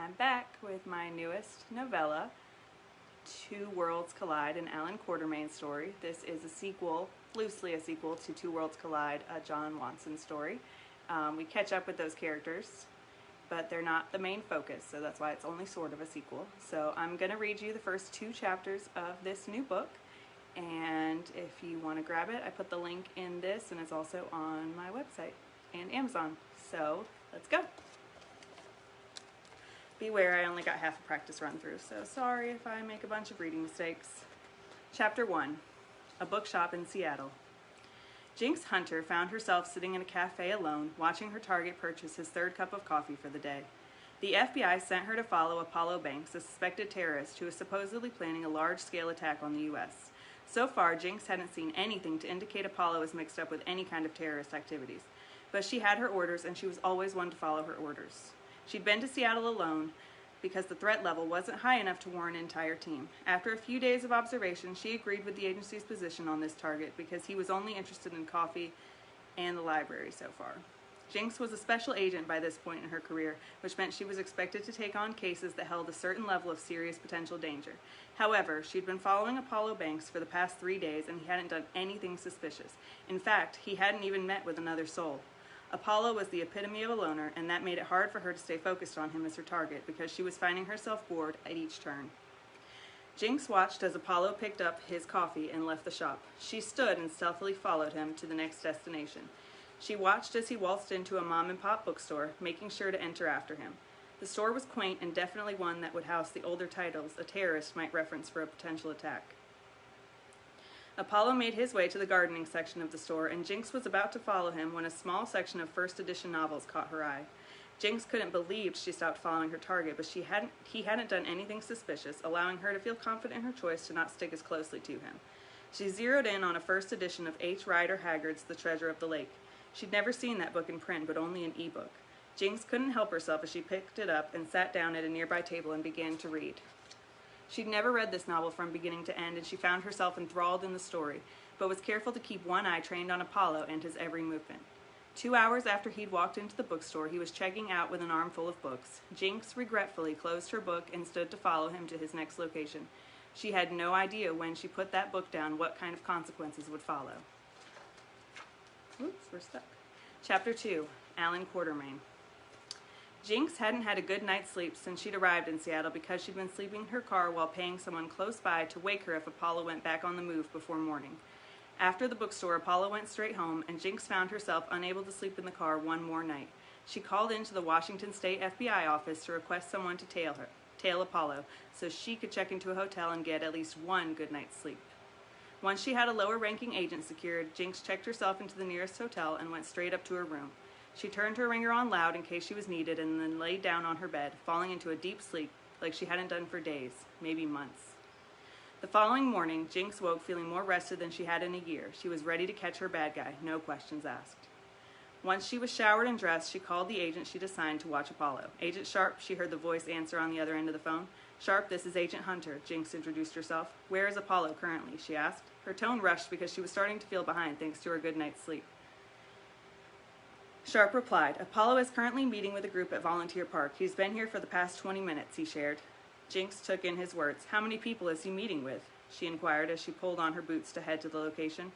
I'm back with my newest novella, Two Worlds Collide, an Allan Quartermain story. This is a sequel, loosely a sequel to Two Worlds Collide, a John Watson story. We catch up with those characters, but they're not the main focus, so that's why it's only sort of a sequel. So I'm going to read you the first 2 chapters of this new book, and if you want to grab it, I put the link in this, and it's also on my website and Amazon. So let's go. Beware, I only got half a practice run through, so sorry if I make a bunch of reading mistakes. Chapter 1, A Bookshop in Seattle. Jinx Hunter found herself sitting in a cafe alone, watching her target purchase his 3rd cup of coffee for the day. The FBI sent her to follow Apollo Banks, a suspected terrorist who is supposedly planning a large-scale attack on the U.S. So far, Jinx hadn't seen anything to indicate Apollo is mixed up with any kind of terrorist activities. But she had her orders, and she was always one to follow her orders. She'd been to Seattle alone because the threat level wasn't high enough to warrant an entire team. After a few days of observation, she agreed with the agency's position on this target because he was only interested in coffee and the library so far. Jinx was a special agent by this point in her career, which meant she was expected to take on cases that held a certain level of serious potential danger. However, she'd been following Apollo Banks for the past 3 days, and he hadn't done anything suspicious. In fact, he hadn't even met with another soul. Apollo was the epitome of a loner, and that made it hard for her to stay focused on him as her target because she was finding herself bored at each turn. Jinx watched as Apollo picked up his coffee and left the shop. She stood and stealthily followed him to the next destination. She watched as he waltzed into a mom-and-pop bookstore, making sure to enter after him. The store was quaint and definitely one that would house the older titles a terrorist might reference for a potential attack. Apollo made his way to the gardening section of the store, and Jinx was about to follow him when a small section of first edition novels caught her eye. Jinx couldn't believe she stopped following her target, but he hadn't done anything suspicious, allowing her to feel confident in her choice to not stick as closely to him. She zeroed in on a first edition of H. Rider Haggard's The Treasure of the Lake. She'd never seen that book in print, but only in e-book. Jinx couldn't help herself as she picked it up and sat down at a nearby table and began to read. She'd never read this novel from beginning to end, and she found herself enthralled in the story, but was careful to keep one eye trained on Apollo and his every movement. 2 hours after he'd walked into the bookstore, he was checking out with an armful of books. Jinx regretfully closed her book and stood to follow him to his next location. She had no idea when she put that book down what kind of consequences would follow. Oops, we're stuck. Chapter 2, Allan Quartermain. Jinx hadn't had a good night's sleep since she'd arrived in Seattle because she'd been sleeping in her car while paying someone close by to wake her if Apollo went back on the move before morning. After the bookstore, Apollo went straight home, and Jinx found herself unable to sleep in the car one more night. She called into the Washington State FBI office to request someone to tail Apollo, so she could check into a hotel and get at least one good night's sleep. Once she had a lower-ranking agent secured, Jinx checked herself into the nearest hotel and went straight up to her room. She turned her ringer on loud in case she was needed and then laid down on her bed, falling into a deep sleep like she hadn't done for days, maybe months. The following morning, Jinx woke feeling more rested than she had in a year. She was ready to catch her bad guy, no questions asked. Once she was showered and dressed, she called the agent she'd assigned to watch Apollo. "Agent Sharp," she heard the voice answer on the other end of the phone. "Sharp, this is Agent Hunter," Jinx introduced herself. "Where is Apollo currently?" she asked. Her tone rushed because she was starting to feel behind thanks to her good night's sleep. Sharp replied, "Apollo is currently meeting with a group at Volunteer Park. He's been here for the past 20 minutes, he shared. Jinx took in his words. "How many people is he meeting with?" she inquired as she pulled on her boots to head to the location.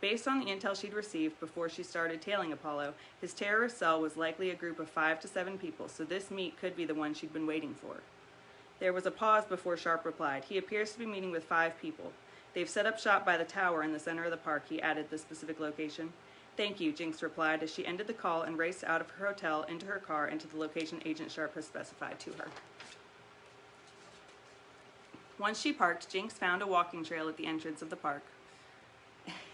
Based on the intel she'd received before she started tailing Apollo, his terrorist cell was likely a group of 5 to 7 people, so this meet could be the one she'd been waiting for. There was a pause before Sharp replied. "He appears to be meeting with 5 people. They've set up shop by the tower in the center of the park," he added the specific location. "Thank you," Jinx replied as she ended the call and raced out of her hotel into her car and to the location Agent Sharp has specified to her. Once she parked, Jinx found a walking trail at the entrance of the park,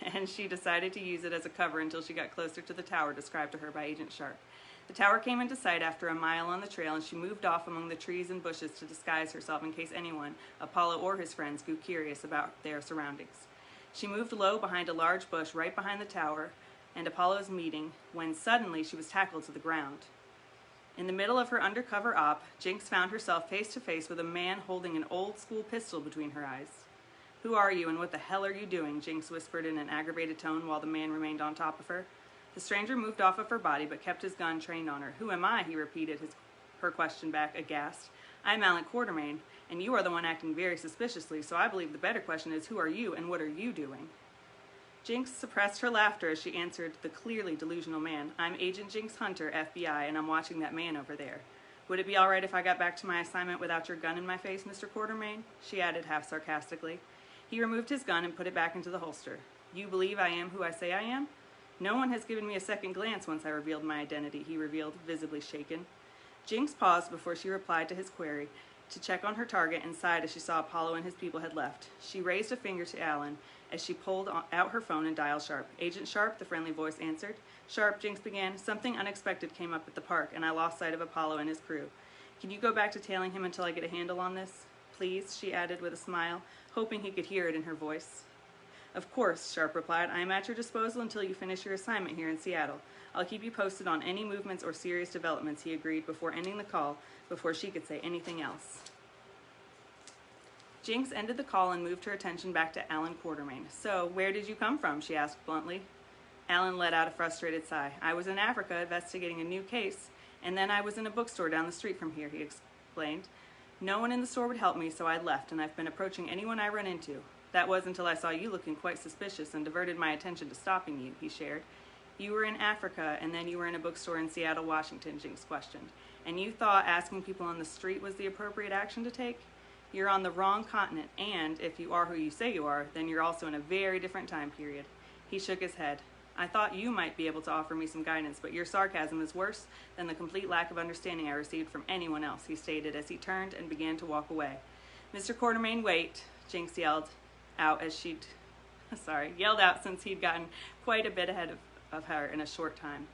and she decided to use it as a cover until she got closer to the tower described to her by Agent Sharp. The tower came into sight after a mile on the trail, and she moved off among the trees and bushes to disguise herself in case anyone, Apollo or his friends, grew curious about their surroundings. She moved low behind a large bush right behind the tower and Apollo's meeting when suddenly she was tackled to the ground. In the middle of her undercover op, Jinx found herself face to face with a man holding an old-school pistol between her eyes. "Who are you and what the hell are you doing?" Jinx whispered in an aggravated tone while the man remained on top of her. The stranger moved off of her body but kept his gun trained on her. "Who am I?" he repeated, her question back, aghast. I'm Allan Quartermain, and you are the one acting very suspiciously, so I believe the better question is, who are you and what are you doing? Jinx suppressed her laughter as she answered the clearly delusional man. I'm Agent Jinx Hunter, FBI, and I'm watching that man over there. Would it be all right if I got back to my assignment without your gun in my face, Mr. Quartermain? She added half sarcastically. He removed his gun and put it back into the holster. You believe I am who I say I am? No one has given me a second glance once I revealed my identity, he revealed, visibly shaken. Jinx paused before she replied to his query to check on her target and sighed as she saw Apollo and his people had left. She raised a finger to Allan as she pulled out her phone and dialed Sharp. Agent Sharp, the friendly voice answered. Sharp, Jinx began. Something unexpected came up at the park, and I lost sight of Apollo and his crew. Can you go back to tailing him until I get a handle on this? Please, she added with a smile, hoping he could hear it in her voice. Of course, Sharp replied. I am at your disposal until you finish your assignment here in Seattle. I'll keep you posted on any movements or serious developments, he agreed before ending the call, before she could say anything else. Jinx ended the call and moved her attention back to Allan Quartermain. So, where did you come from? She asked bluntly. Allan let out a frustrated sigh. I was in Africa investigating a new case, and then I was in a bookstore down the street from here, he explained. No one in the store would help me, so I left, and I've been approaching anyone I run into. That was until I saw you looking quite suspicious and diverted my attention to stopping you, he shared. You were in Africa, and then you were in a bookstore in Seattle, Washington, Jinx questioned. And you thought asking people on the street was the appropriate action to take? You're on the wrong continent, and if you are who you say you are, then you're also in a very different time period. He shook his head. I thought you might be able to offer me some guidance, but your sarcasm is worse than the complete lack of understanding I received from anyone else, he stated as he turned and began to walk away. Mr. Quartermain, wait, Jinx yelled out since he'd gotten quite a bit ahead of her in a short time.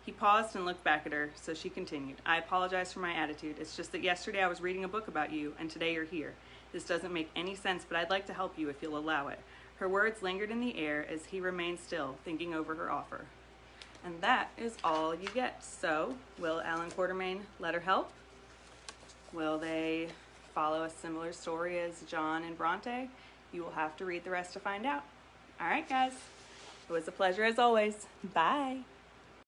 He paused and looked back at her, so she continued. I apologize for my attitude. It's just that yesterday I was reading a book about you, and today you're here. This doesn't make any sense, but I'd like to help you if you'll allow it. Her words lingered in the air as he remained still, thinking over her offer. And that is all you get. So, will Allan Quartermain let her help? Will they follow a similar story as John and Bronte? You will have to read the rest to find out. All right, guys. It was a pleasure as always. Bye.